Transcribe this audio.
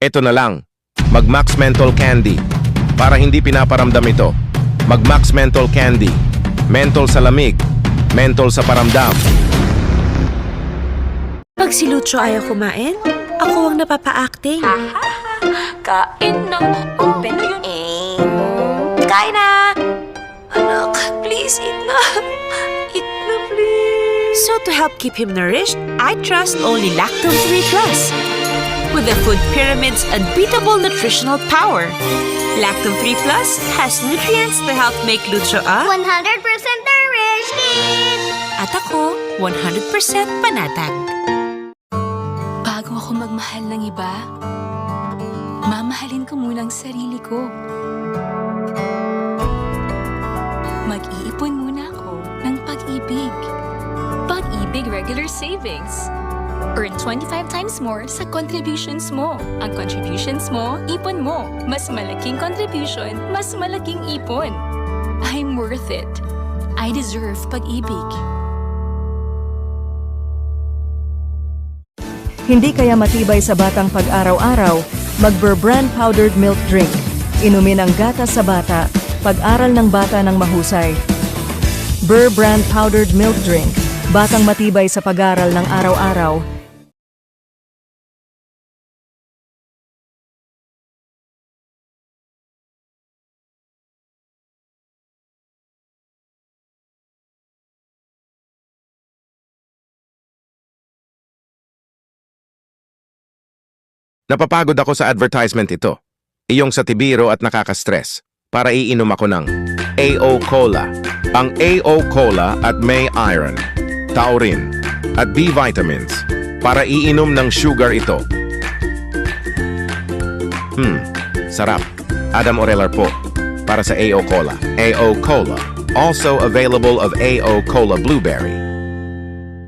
Ito na lang. Mag-Max Menthol Candy. Para hindi pinaparamdam ito. Mag-Max Menthol Candy. Menthol sa lamig. Menthol sa paramdam. Pag si Lucho ayaw kumain, ako ang napapa-acting. Kain na. Open Kain na! Anak, please, eat na. Eat na, please. So to help keep him nourished, I trust only Lactome 3 Plus. With the food pyramid's unbeatable nutritional power. Lactome 3 Plus has nutrients to help make Lucho a 100% nourished kid! at ako 100% panatag. Bago ako magmahal ng iba, mamahalin ko muna ang sarili ko. Mag-iipon muna ako ng pag-ibig. Pag-ibig regular savings. Earn 25 times more sa contributions mo. Ang contributions mo, ipon mo. Mas malaking contribution, mas malaking ipon. I'm worth it. I deserve pag-ibig. Hindi kaya matibay sa batang pag-araw-araw, mag-Burr Brand Powdered Milk Drink. Inumin ang gatas sa bata, pag-aral ng bata ng mahusay. Burr Brand Powdered Milk Drink, batang matibay sa pag-aral ng araw-araw. Napapagod ako sa advertisement ito. Iyong sa tibiro at nakaka-stress. Para iinom ako ng AO Cola. Ang AO Cola at may iron, taurine, at B vitamins. Para iinom ng sugar ito. Sarap. Adam Orelar po. Para sa AO Cola. AO Cola. Also available of AO Cola Blueberry.